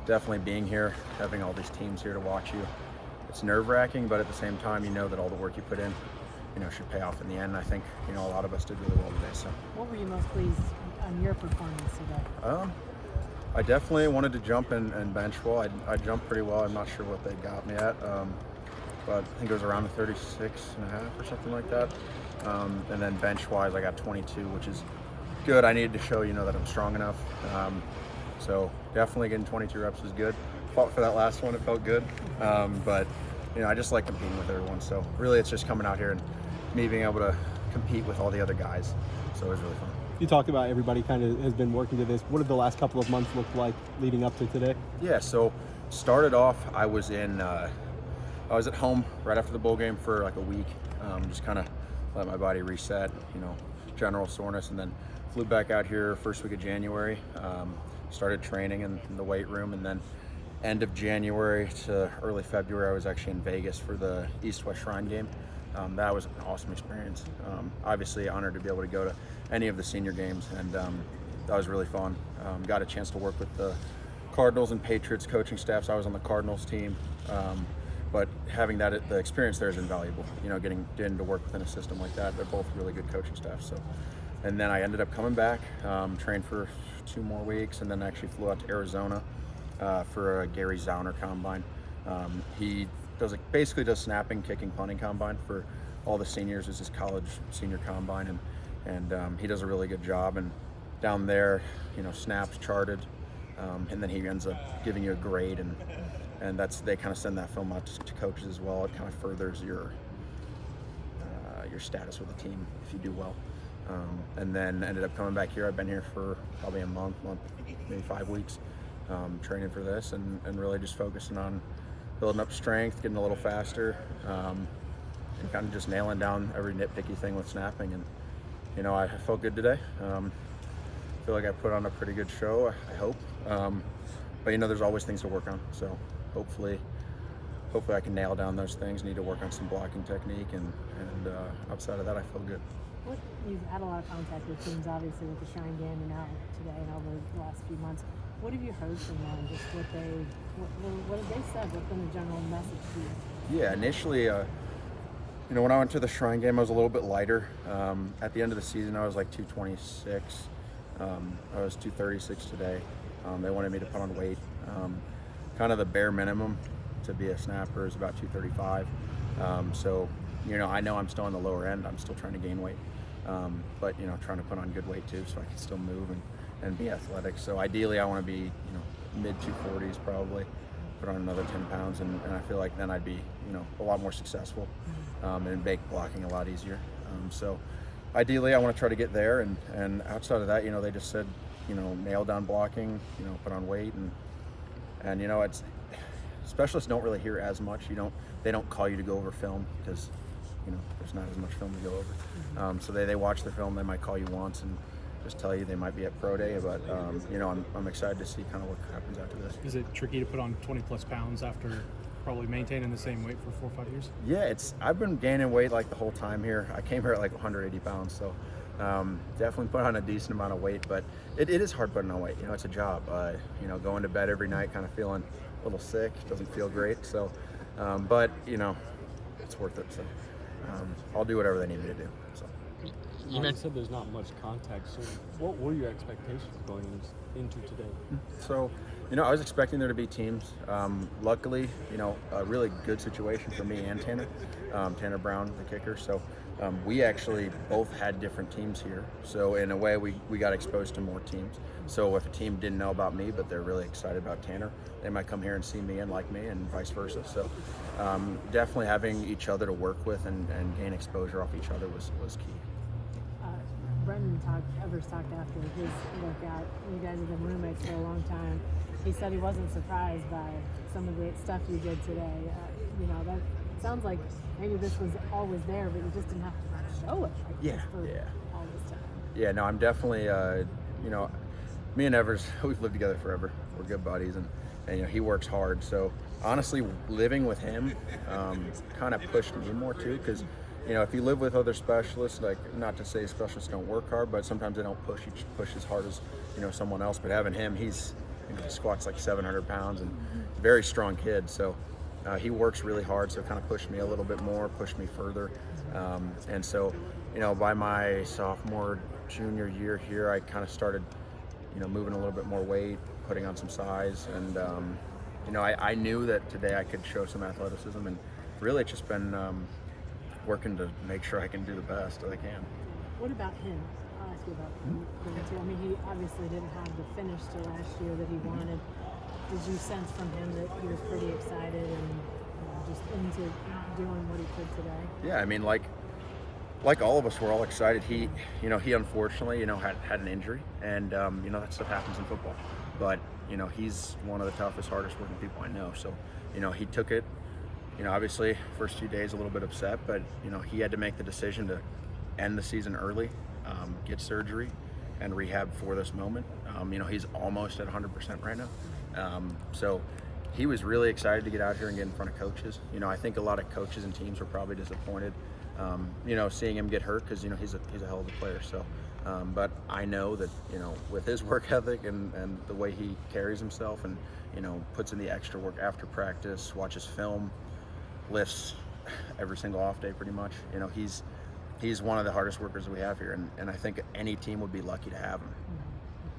definitely being here, having all these teams here to watch you, it's nerve-wracking, but at the same time, you know that all the work you put in, should pay off in the end. I think, a lot of us did really well today. So, what were you most pleased on your performance today? I definitely wanted to jump and bench well. I jumped pretty well. I'm not sure what they got me at, but I think it was around the 36 and a half or something like that. And then bench-wise, I got 22, which is good. I needed to show, that I'm strong enough. So definitely getting 22 reps was good. Fought for that last one. It felt good. But, I just like competing with everyone. So really it's just coming out here and me being able to compete with all the other guys. So it was really fun. You talked about everybody kind of has been working to this. What did the last couple of months look like leading up to today? Yeah, so started off, I was at home right after the bowl game for like a week. Just kind of let my body reset, general soreness, and then flew back out here first week of January. Started training in the weight room, and then end of January to early February, I was actually in Vegas for the East-West Shrine game. That was an awesome experience. Obviously honored to be able to go to any of the senior games, and that was really fun. Got a chance to work with the Cardinals and Patriots coaching staffs. I was on the Cardinals team, but having the experience there is invaluable. Getting to work within a system like that. They're both really good coaching staff. So, and then I ended up coming back, trained for 2 more weeks, and then actually flew out to Arizona for a Gary Zauner combine. He basically does snapping, kicking, punting combine for all the seniors. It's his college senior combine, and he does a really good job. And down there, snaps charted, and then he ends up giving you a grade, and they kind of send that film out to coaches as well. It kind of furthers your status with the team if you do well. And then ended up coming back here. I've been here for probably a month, maybe 5 weeks, training for this, and really just focusing on building up strength, getting a little faster, and kind of just nailing down every nitpicky thing with snapping. And I felt good today. I feel like I put on a pretty good show, I hope. But there's always things to work on. So hopefully I can nail down those things. Need to work on some blocking technique, and outside of that, I feel good. You've had a lot of contact with teams, obviously, with the Shrine game and now today and over the last few months. What have you heard from them? Just what have they said? What's been the general message to you? Yeah, initially, when I went to the Shrine game, I was a little bit lighter. At the end of the season, I was like 226. I was 236 today. They wanted me to put on weight. Kind of the bare minimum to be a snapper is about 235. So, I know I'm still on the lower end. I'm still trying to gain weight. But, trying to put on good weight too, so I can still move and be athletic. So ideally I want to be, mid 240s probably, put on another 10 pounds, and I feel like then I'd be, a lot more successful, and make blocking a lot easier. So ideally I want to try to get there, and outside of that, they just said, nail down blocking, put on weight, and it's, specialists don't really hear as much. They don't call you to go over film because, there's not as much film to go over. So they watch the film, they might call you once and just tell you they might be at pro day, but I'm excited to see kind of what happens after this. Is it tricky to put on 20 plus pounds after probably maintaining the same weight for 4 or 5 years? Yeah, I've been gaining weight like the whole time here. I came here at like 180 pounds, so definitely put on a decent amount of weight, but it is hard putting on weight. It's a job. Going to bed every night kind of feeling a little sick, doesn't feel great. So, but it's worth it. So I'll do whatever they need me to do. So. You said there's not much contact, so what were your expectations going into today? So, I was expecting there to be teams. Luckily, a really good situation for me and Tanner Brown, the kicker. So we actually both had different teams here. So in a way, we got exposed to more teams. So if a team didn't know about me, but they're really excited about Tanner, they might come here and see me and like me, and vice versa. So definitely having each other to work with and gain exposure off each other was key. Brendan Evers talked after his look at you guys have been roommates for a long time. He said he wasn't surprised by some of the stuff you did today. That sounds like maybe this was always there, but you just didn't have to show it for all this time. Yeah, no, I'm definitely, me and Evers, we've lived together forever. We're good buddies, and he works hard. So honestly, living with him kind of pushed me more too, because if you live with other specialists, like, not to say specialists don't work hard, but sometimes they don't push as hard as someone else. But having him, he's he squats like 700 pounds and very strong kid. So he works really hard. So it kind of pushed me a little bit more, pushed me further. And so, by my sophomore, junior year here, I kind of started, moving a little bit more weight, putting on some size. And, I knew that today I could show some athleticism, and really it's just been working to make sure I can do the best that I can. What about him? I'll ask you about him too. I mean, he obviously didn't have the finish to last year that he wanted. Did you sense from him that he was pretty excited and just into doing what he could today? Yeah, I mean, like all of us, we're all excited. He unfortunately, had an injury, and that stuff happens in football. But he's one of the toughest, hardest working people I know. So, he took it. Obviously, first few days a little bit upset, but he had to make the decision to end the season early, get surgery, and rehab for this moment. He's almost at 100% right now. So he was really excited to get out here and get in front of coaches. I think a lot of coaches and teams were probably disappointed, seeing him get hurt because he's a hell of a player. So, but I know that with his work ethic and the way he carries himself and puts in the extra work after practice, watches film, lifts every single off day pretty much. He's one of the hardest workers we have here, and I think any team would be lucky to have him.